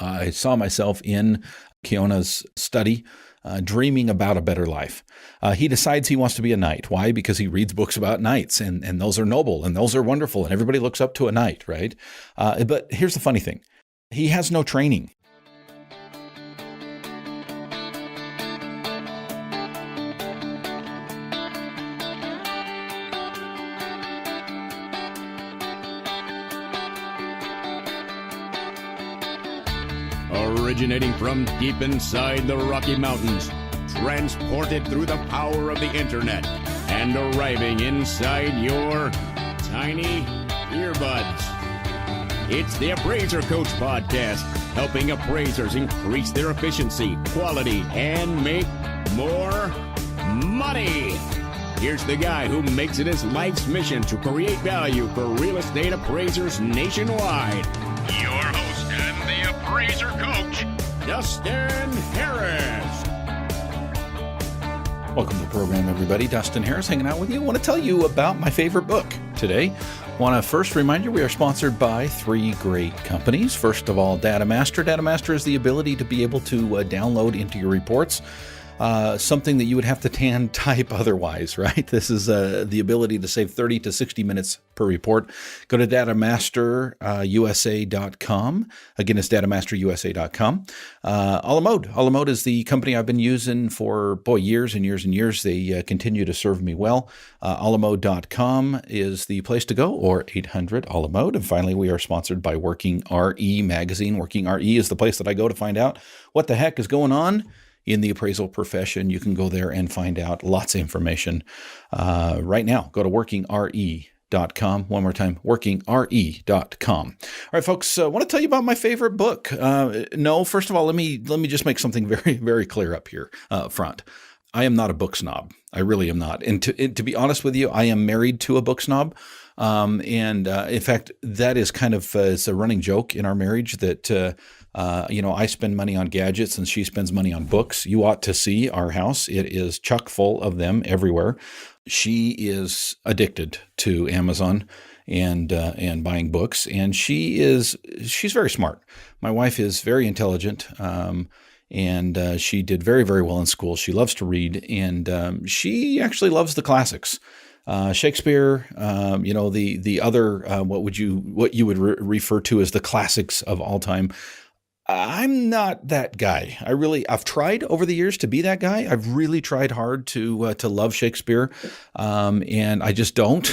I saw myself in Keona's study, dreaming about a better life. He decides he wants to be a knight. Why? Because he reads books about knights, and those are noble, and those are wonderful, and everybody looks up to a knight, right? But here's the funny thing. He has no training. Originating from deep inside the Rocky Mountains, transported through the power of the internet, and arriving inside your tiny earbuds. It's the Appraiser Coach Podcast, helping appraisers increase their efficiency, quality, and make more money. Here's the guy who makes it his life's mission to create value for real estate appraisers nationwide. Your host and the Appraiser Coach, Dustin Harris. Welcome to the program, everybody. Dustin Harris hanging out with you. I want to tell you about my favorite book today. I want to first remind you we are sponsored by three great companies. First of all, DataMaster. DataMaster is the ability to be able to download into your reports something that you would have to hand type otherwise, right? This is the ability to save 30 to 60 minutes per report. Go to datamasterusa.com. Again, it's datamasterusa.com. Alamode is the company I've been using for, years and years and years. They continue to serve me well. Alamode.com is the place to go, or 800 Alamode. And finally, we are sponsored by Working RE magazine. Working RE is the place that I go to find out what the heck is going on in the appraisal profession. You can go there and find out lots of information right now. Go to workingre.com. One more time, workingre.com. All right, folks, I want to tell you about my favorite book. First of all, let me just make something very, very clear up here front. I am not a book snob. I really am not. And to be honest with you, I am married to a book snob. In fact, that is kind of it's a running joke in our marriage that I spend money on gadgets and she spends money on books. You ought to see our house. It is chock full of them everywhere. She is addicted to Amazon and buying books, and she's very smart. My wife is very intelligent. And she did very, very well in school. She loves to read, and she actually loves the classics. Shakespeare, the other, what you would refer to as the classics of all time. I'm not that guy. I've tried over the years to be that guy. I've really tried hard to love Shakespeare, and I just don't.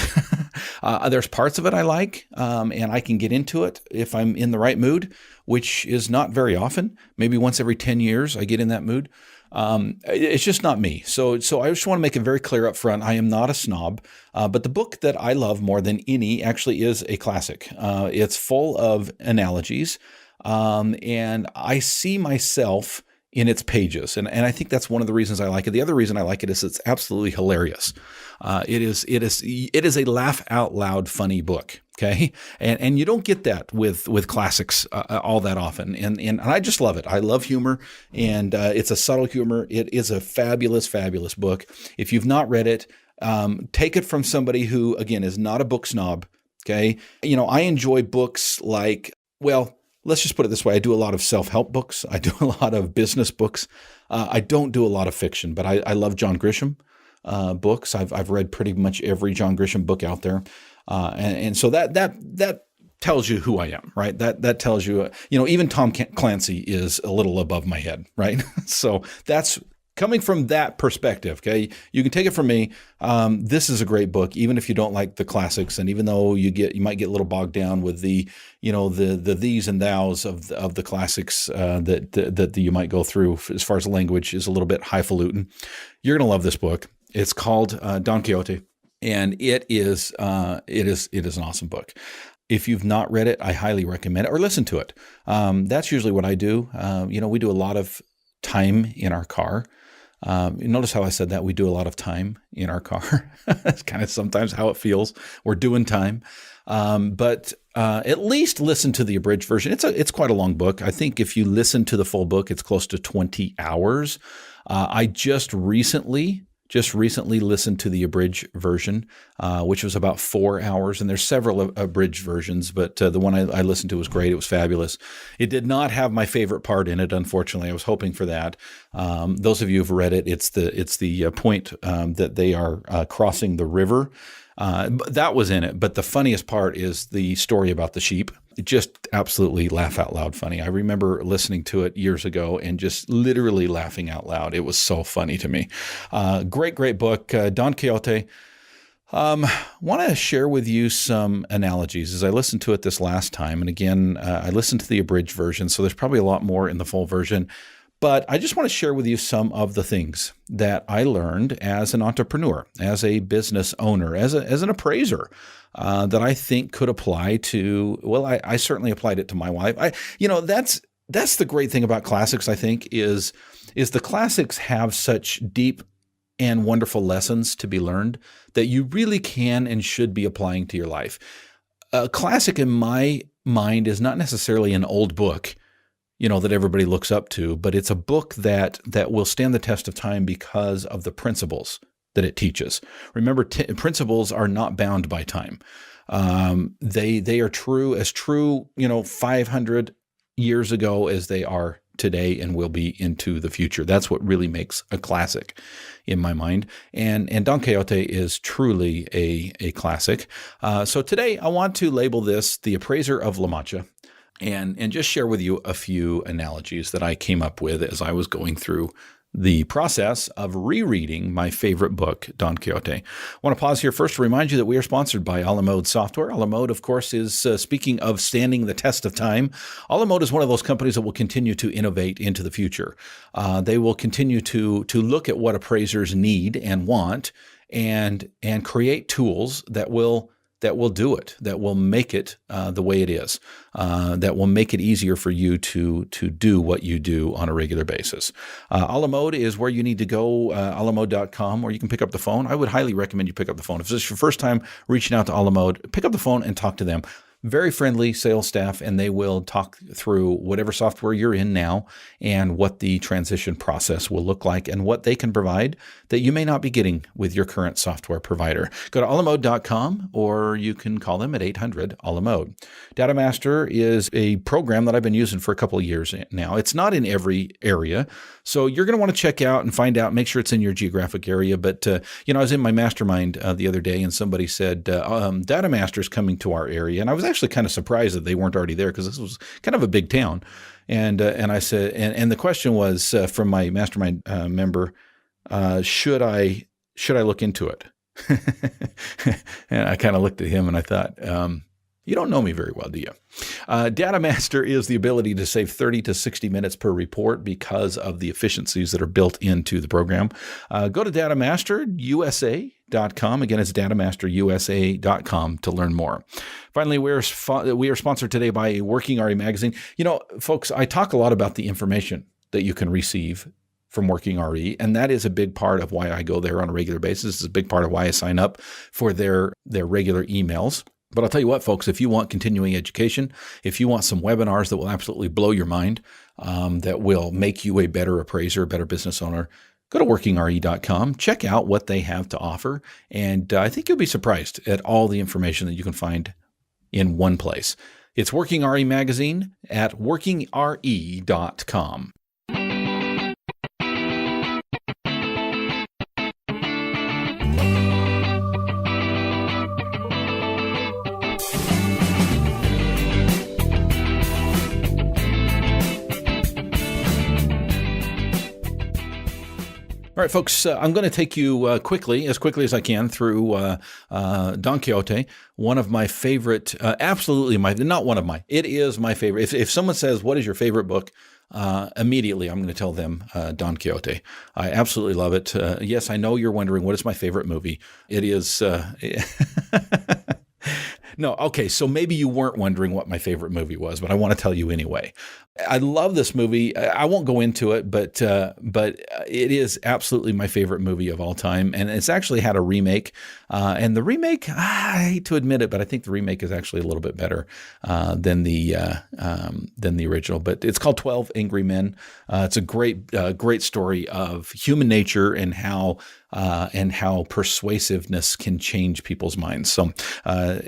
There's parts of it I like, and I can get into it if I'm in the right mood, which is not very often. Maybe once every 10 years I get in that mood. It's just not me. So I just want to make it very clear up front. I am not a snob, but the book that I love more than any actually is a classic. It's full of analogies. And I see myself in its pages. And I think that's one of the reasons I like it. The other reason I like it is it's absolutely hilarious. It is a laugh out loud funny book. Okay. And you don't get that with classics all that often. And I just love it. I love humor, and it's a subtle humor. It is a fabulous, fabulous book. If you've not read it, take it from somebody who, again, is not a book snob. Okay. I enjoy books like, let's just put it this way. I do a lot of self-help books. I do a lot of business books. I don't do a lot of fiction, but I love John Grisham books. I've read pretty much every John Grisham book out there. And so that tells you who I am, right? That tells you, even Tom Clancy is a little above my head, right? So that's coming from that perspective. Okay. You can take it from me. This is a great book, even if you don't like the classics. And even though you might get a little bogged down with the these and thous of the classics, that you might go through as far as the language is a little bit highfalutin. You're going to love this book. It's called Don Quixote. And it is an awesome book. If you've not read it, I highly recommend it, or listen to it. That's usually what I do. We do a lot of time in our car. Notice how I said that we do a lot of time in our car. That's kind of sometimes how it feels. We're doing time. But at least listen to the abridged version. It's quite a long book. I think if you listen to the full book, it's close to 20 hours. I just recently just recently listened to the abridged version, which was about 4 hours. And there's several abridged versions, but the one I listened to was great. It was fabulous. It did not have my favorite part in it, unfortunately. I was hoping for that. Those of you who've read it, it's the point that they are crossing the river. That was in it. But the funniest part is the story about the sheep. Just absolutely laugh out loud funny. I remember listening to it years ago and just literally laughing out loud. It was so funny to me. Great book. Don Quixote. Want to share with you some analogies as I listened to it this last time. And again, I listened to the abridged version, so there's probably a lot more in the full version. But I just want to share with you some of the things that I learned as an entrepreneur, as a business owner, as an appraiser, that I think could apply to, well, I certainly applied it to my wife. That's the great thing about classics, I think, is the classics have such deep and wonderful lessons to be learned that you really can and should be applying to your life. A classic in my mind is not necessarily an old book, that everybody looks up to, but it's a book that will stand the test of time because of the principles that it teaches. Remember, principles are not bound by time. They are true 500 years ago as they are today and will be into the future. That's what really makes a classic in my mind. And Don Quixote is truly a classic. So today I want to label this the Appraiser of La Mancha. And just share with you a few analogies that I came up with as I was going through the process of rereading my favorite book, Don Quixote. I want to pause here first to remind you that we are sponsored by A La Mode Software. A La Mode, of course, is speaking of standing the test of time. A La Mode is one of those companies that will continue to innovate into the future. They will continue to look at what appraisers need and want and create tools that will do it, that will make it the way it is, that will make it easier for you to do what you do on a regular basis. A La Mode is where you need to go, alamode.com, or you can pick up the phone. I would highly recommend you pick up the phone. If this is your first time reaching out to A La Mode, pick up the phone and talk to them. Very friendly sales staff, and they will talk through whatever software you're in now and what the transition process will look like and what they can provide that you may not be getting with your current software provider. Go to alamode.com, or you can call them at 800-ALA-MODE. DataMaster is a program that I've been using for a couple of years now. It's not in every area, so you're going to want to check out and find out, make sure it's in your geographic area. But, I was in my mastermind the other day, and somebody said, DataMaster is coming to our area. And I was actually kind of surprised that they weren't already there because this was kind of a big town. And I said, and the question was from my mastermind member, should I look into it? And I kind of looked at him and I thought, you don't know me very well, do you? DataMaster is the ability to save 30 to 60 minutes per report because of the efficiencies that are built into the program. Go to datamasterusa.com. Again, it's datamasterusa.com to learn more. Finally, we are sponsored today by Working RE Magazine. Folks, I talk a lot about the information that you can receive from Working RE, and that is a big part of why I go there on a regular basis. It's a big part of why I sign up for their regular emails. But I'll tell you what, folks, if you want continuing education, if you want some webinars that will absolutely blow your mind, that will make you a better appraiser, a better business owner, go to workingre.com, check out what they have to offer, and I think you'll be surprised at all the information that you can find in one place. It's Working RE Magazine at workingre.com. All right, folks, I'm going to take you quickly as I can, through Don Quixote, one of my favorite, it is my favorite. If someone says, what is your favorite book? Immediately, I'm going to tell them Don Quixote. I absolutely love it. Yes, I know you're wondering, what is my favorite movie? It is... No, okay, so maybe you weren't wondering what my favorite movie was, but I want to tell you anyway. I love this movie. I won't go into it, but it is absolutely my favorite movie of all time, and it's actually had a remake And the remake, I hate to admit it, but I think the remake is actually a little bit better than the original. But it's called 12 Angry Men. It's a great story of human nature and how persuasiveness can change people's minds. So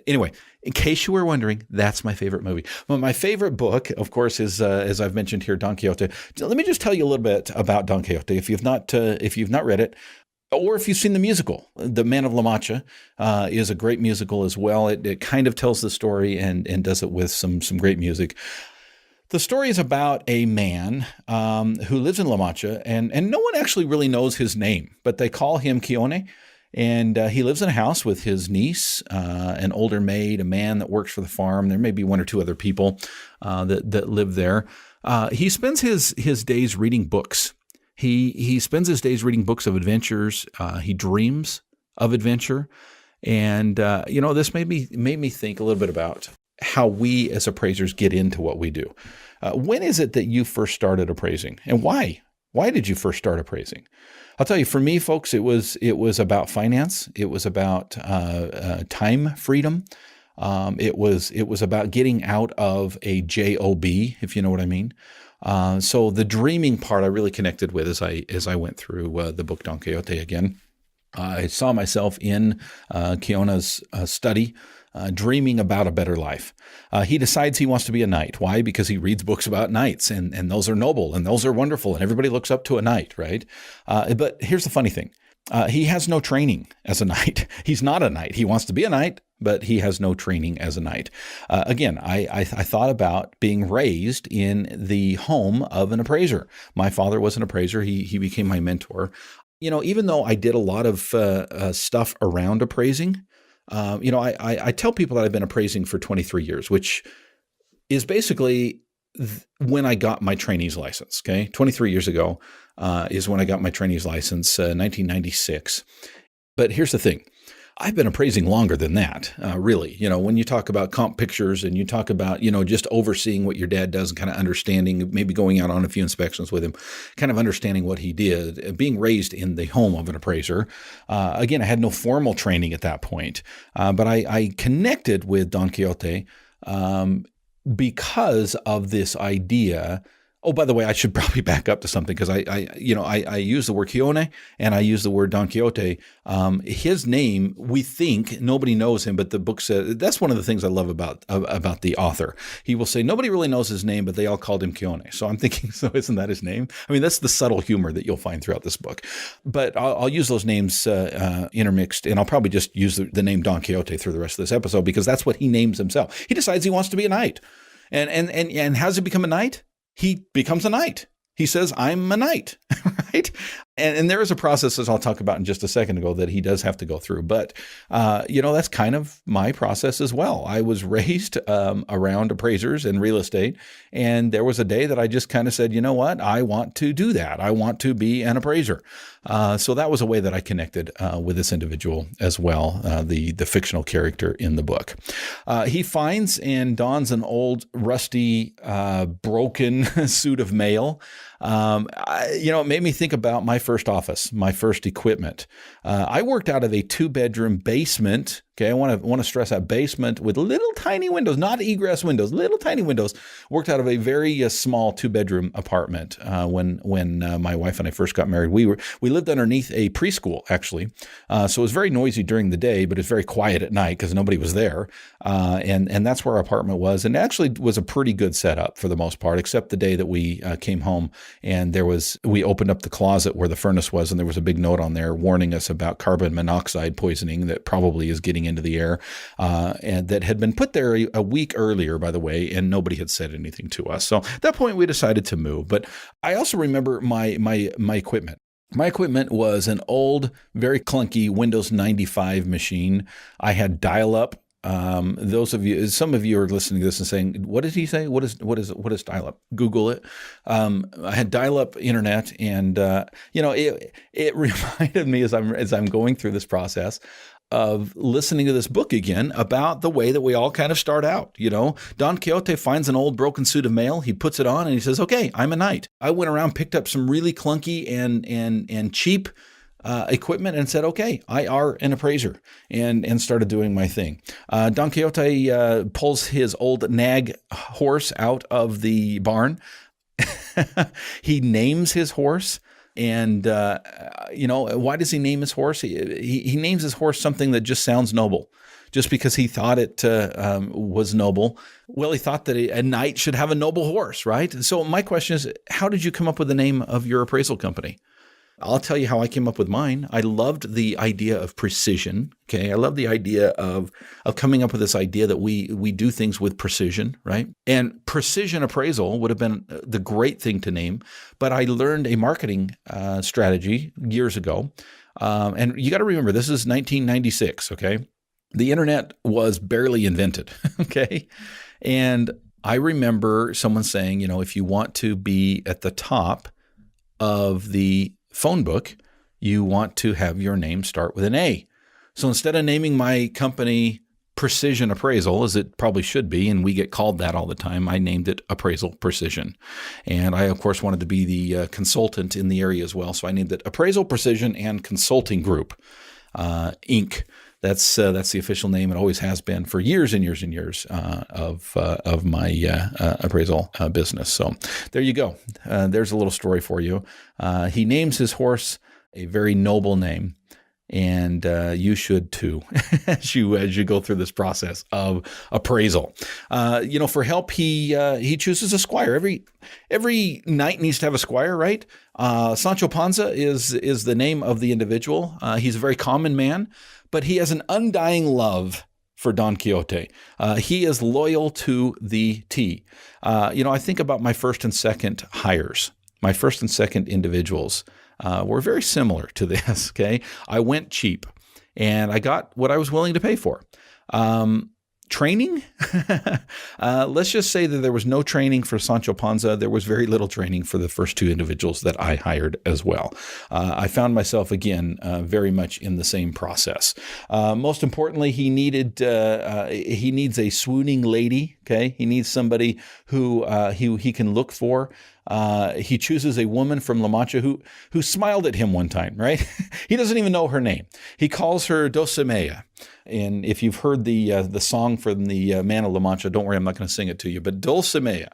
anyway, in case you were wondering, that's my favorite movie. Well, my favorite book, of course, is as I've mentioned here, Don Quixote. Let me just tell you a little bit about Don Quixote if you've not read it. Or if you've seen the musical, The Man of La Mancha is a great musical as well. It kind of tells the story and does it with some great music. The story is about a man who lives in La Mancha, and no one actually really knows his name, but they call him Quixote. And he lives in a house with his niece, an older maid, a man that works for the farm. There may be one or two other people that live there. He spends his days reading books. He spends his days reading books of adventures. He dreams of adventure. And, this made me think a little bit about how we as appraisers get into what we do. When is it that you first started appraising, and why? Why did you first start appraising? I'll tell you, for me, folks, it was about finance. It was about time freedom. It was about getting out of a job, if you know what I mean. So the dreaming part I really connected with as I went through the book Don Quixote again. I saw myself in Quixote's study, dreaming about a better life. He decides he wants to be a knight. Why? Because he reads books about knights, and those are noble, and those are wonderful, and everybody looks up to a knight, right? But here's the funny thing. He has no training as a knight. He's not a knight. He wants to be a knight, but he has no training as a knight. Again, I thought about being raised in the home of an appraiser. My father was an appraiser. He became my mentor. Even though I did a lot of stuff around appraising, I tell people that I've been appraising for 23 years, which is basically when I got my trainee's license. Okay, 23 years ago is when I got my trainee's license, 1996. But here's the thing. I've been appraising longer than that, really. When you talk about comp pictures and you talk about, just overseeing what your dad does and kind of understanding, maybe going out on a few inspections with him, kind of understanding what he did, being raised in the home of an appraiser. Again, I had no formal training at that point, but I connected with Don Quixote because of this idea. Oh, by the way, I should probably back up to something because I use the word Quixote and I use the word Don Quixote. His name, we think nobody knows him, but the book says that's one of the things I love about the author. He will say nobody really knows his name, but they all called him Quixote. So I'm thinking, so isn't that his name? I mean, that's the subtle humor that you'll find throughout this book. But I'll use those names intermixed, and I'll probably just use the name Don Quixote through the rest of this episode because that's what he names himself. He decides he wants to be a knight, and how does he become a knight? He becomes a knight. He says, I'm a knight, right? And there is a process, as I'll talk about in just a second ago, that he does have to go through. But, that's kind of my process as well. I was raised around appraisers and real estate. And there was a day that I just kind of said, you know what? I want to do that. I want to be an appraiser. So that was a way that I connected with this individual as well, the fictional character in the book. He finds and dons an old, rusty, broken suit of mail. It made me think about my first office, my first equipment. I worked out of a 2-bedroom basement. Okay, I want to stress that basement with little tiny windows, not egress windows, little tiny windows. Worked out of a very small 2-bedroom apartment when my wife and I first got married. We lived underneath a preschool actually, so it was very noisy during the day, but it was very quiet at night because nobody was there. And that's where our apartment was, and actually was a pretty good setup for the most part, except the day that we came home and we opened up the closet where the furnace was, and there was a big note on there warning us about carbon monoxide poisoning that probably is getting into the air, and that had been put there a week earlier, by the way, and nobody had said anything to us. So at that point, we decided to move. But I also remember my equipment. My equipment was an old, very clunky Windows 95 machine. I had dial-up. Some of you are listening to this and saying, "What did he say? What is dial-up?" Google it. I had dial-up internet, and it reminded me as I'm going through this process of listening to this book again about the way that we all kind of start out. Don Quixote finds an old broken suit of mail. He puts it on and he says, "Okay, I'm a knight." I went around, picked up some really clunky and cheap equipment and said, okay, I are an appraiser, and started doing my thing. Don Quixote pulls his old nag horse out of the barn. He names his horse. And, why does he name his horse? He names his horse something that just sounds noble, just because he thought it was noble. Well, he thought that a knight should have a noble horse, right? So my question is, how did you come up with the name of your appraisal company? I'll tell you how I came up with mine. I loved the idea of precision. Okay. I love the idea of coming up with this idea that we do things with precision, right? And precision appraisal would have been the great thing to name, but I learned a marketing strategy years ago. And you got to remember, this is 1996. Okay. The internet was barely invented. Okay. And I remember someone saying, if you want to be at the top of the phone book, you want to have your name start with an A. So instead of naming my company Precision Appraisal, as it probably should be, and we get called that all the time, I named it Appraisal Precision. And I, of course, wanted to be the consultant in the area as well. So I named it Appraisal Precision and Consulting Group, Inc. That's the official name. It always has been for years and years and years of my appraisal business. So there you go. There's a little story for you. He names his horse a very noble name, and you should too as you go through this process of appraisal. For help, he chooses a squire. Every knight needs to have a squire, right? Sancho Panza is the name of the individual. He's a very common man, but he has an undying love for Don Quixote. He is loyal to the T. I think about my first and second hires. My first and second individuals were very similar to this, okay? I went cheap, and I got what I was willing to pay for. Training? Let's just say that there was no training for Sancho Panza. There was very little training for the first two individuals that I hired as well. I found myself, again, very much in the same process. Most importantly, he needs a swooning lady, okay? He needs somebody who he can look for. He chooses a woman from La Mancha who smiled at him one time, right? He doesn't even know her name. He calls her Dulcinea. And if you've heard the song from the Man of La Mancha, don't worry, I'm not going to sing it to you, but Dulcinea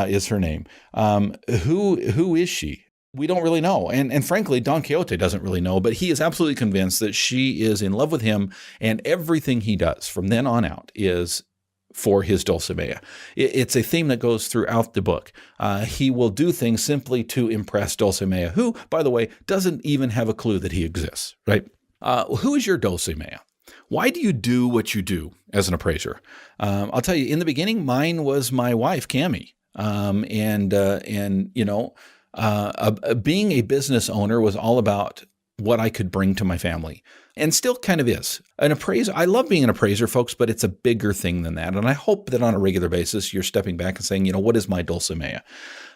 is her name. Who is she? We don't really know. And frankly, Don Quixote doesn't really know, but he is absolutely convinced that she is in love with him, and everything he does from then on out is for his Dulcinea. It's a theme that goes throughout the book. He will do things simply to impress Dulcinea, who, by the way, doesn't even have a clue that he exists, right? Who is your Dulcinea? Why do you do what you do as an appraiser? I'll tell you, in the beginning, mine was my wife, Cammie. Being a business owner was all about what I could bring to my family, and still kind of is. An appraiser, I love being an appraiser, folks, but it's a bigger thing than that. And I hope that on a regular basis, you're stepping back and saying, what is my Dulcinea?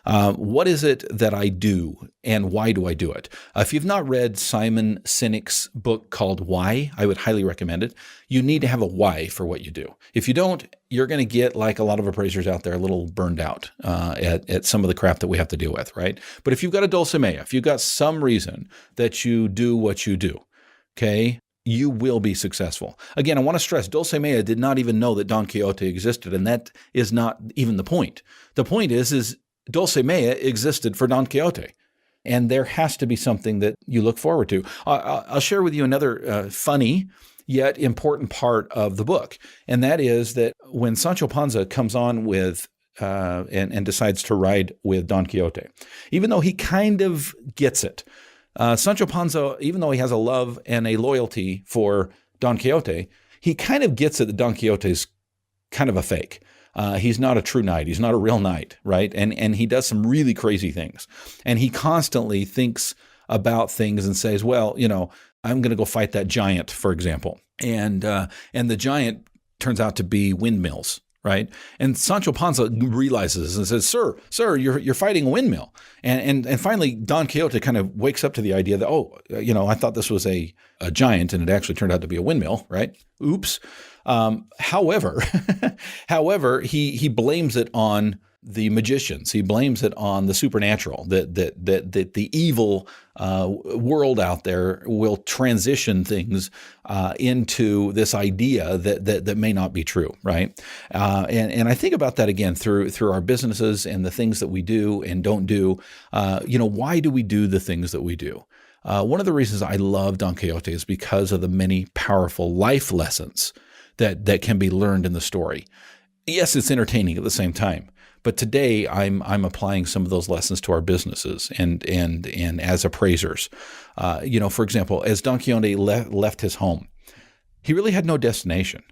What is it that I do, and why do I do it? If you've not read Simon Sinek's book called Why, I would highly recommend it. You need to have a why for what you do. If you don't, you're going to get, like a lot of appraisers out there, a little burned out at some of the crap that we have to deal with, right? But if you've got a Dulcinea, if you've got some reason that you do what you do, okay, you will be successful. Again, I want to stress, Dulcinea did not even know that Don Quixote existed, and that is not even the point. The point is Dulcinea existed for Don Quixote, and there has to be something that you look forward to. I'll share with you another funny yet important part of the book, and that is that when Sancho Panza comes on with and decides to ride with Don Quixote, even though he kind of gets it, Sancho Panza, even though he has a love and a loyalty for Don Quixote, he kind of gets it that Don Quixote's kind of a fake. He's not a true knight. He's not a real knight, right? And he does some really crazy things. And he constantly thinks about things and says, well, I'm going to go fight that giant, for example. And the giant turns out to be windmills, right? And Sancho Panza realizes and says, sir, you're fighting a windmill. And finally, Don Quixote kind of wakes up to the idea that, I thought this was a giant, and it actually turned out to be a windmill, right? Oops. However, he blames it on the magicians. He blames it on the supernatural, that the evil world out there will transition things into this idea that may not be true, right? And I think about that again through our businesses and the things that we do and don't do. Why do we do the things that we do? One of the reasons I love Don Quixote is because of the many powerful life lessons that can be learned in the story. Yes, it's entertaining at the same time. But today I'm applying some of those lessons to our businesses and as appraisers. For example, as Don Quixote left his home, he really had no destination.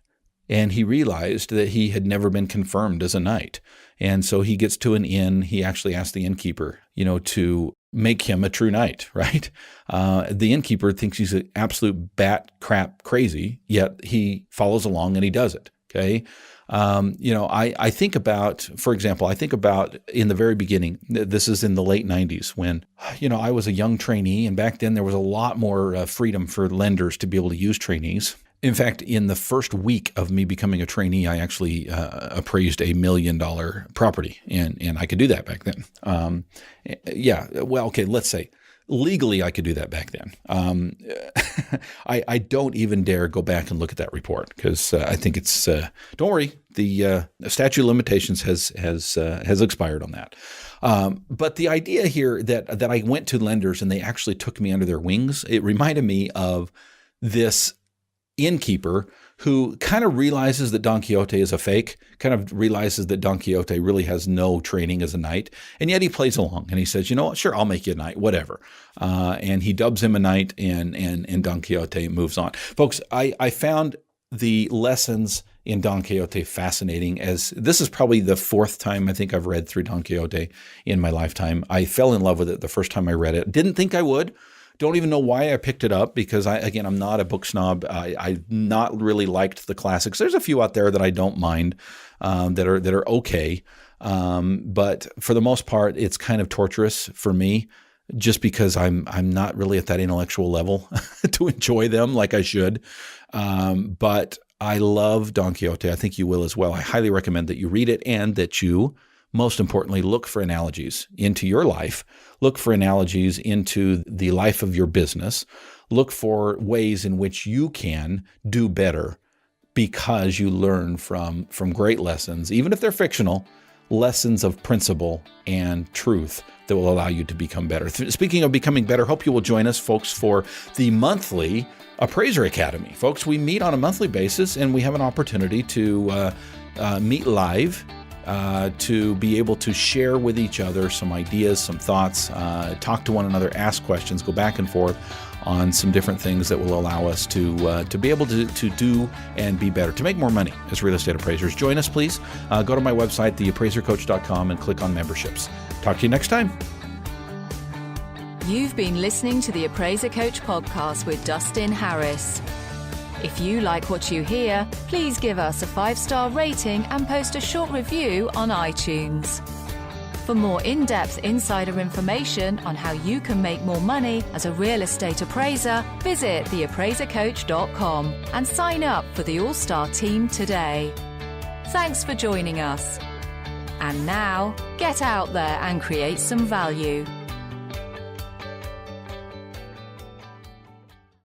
And he realized that he had never been confirmed as a knight. And so he gets to an inn. He actually asked the innkeeper, to make him a true knight, right? The innkeeper thinks he's an absolute bat crap crazy, yet he follows along and he does it, okay? I think about, for example, in the very beginning, this is in the late 90s when, I was a young trainee, and back then there was a lot more freedom for lenders to be able to use trainees. In fact, in the first week of me becoming a trainee, I actually appraised $1 million property, and I could do that back then. Let's say legally I could do that back then. I don't even dare go back and look at that report because I think it's. Don't worry, the statute of limitations has expired on that. But the idea here that I went to lenders and they actually took me under their wings, it reminded me of this innkeeper who kind of realizes that Don Quixote is a fake, kind of realizes that Don Quixote really has no training as a knight, and yet he plays along and he says, you know what, sure, I'll make you a knight, whatever. And he dubs him a knight, and Don Quixote moves on. Folks, I found the lessons in Don Quixote fascinating, as this is probably the fourth time I think I've read through Don Quixote in my lifetime. I fell in love with it the first time I read it. Didn't think I would. Don't even know why I picked it up because I'm not a book snob. I've not really liked the classics. There's a few out there that I don't mind that are okay, but for the most part, it's kind of torturous for me, just because I'm not really at that intellectual level to enjoy them like I should. But I love Don Quixote. I think you will as well. I highly recommend that you read it and that you, most importantly, look for analogies into your life. Look for analogies into the life of your business. Look for ways in which you can do better because you learn from great lessons, even if they're fictional, lessons of principle and truth that will allow you to become better. Speaking of becoming better, hope you will join us, folks, for the monthly Appraiser Academy. Folks, we meet on a monthly basis, and we have an opportunity to meet live, to be able to share with each other some ideas, some thoughts, talk to one another, ask questions, go back and forth on some different things that will allow us to be able to do and be better, to make more money as real estate appraisers. Join us, please. Go to my website, theappraisercoach.com, and click on memberships. Talk to you next time. You've been listening to the Appraiser Coach podcast with Dustin Harris. If you like what you hear, please give us a 5-star rating and post a short review on iTunes. For more in-depth insider information on how you can make more money as a real estate appraiser, visit theappraisercoach.com and sign up for the All-Star team today. Thanks for joining us. And now, get out there and create some value.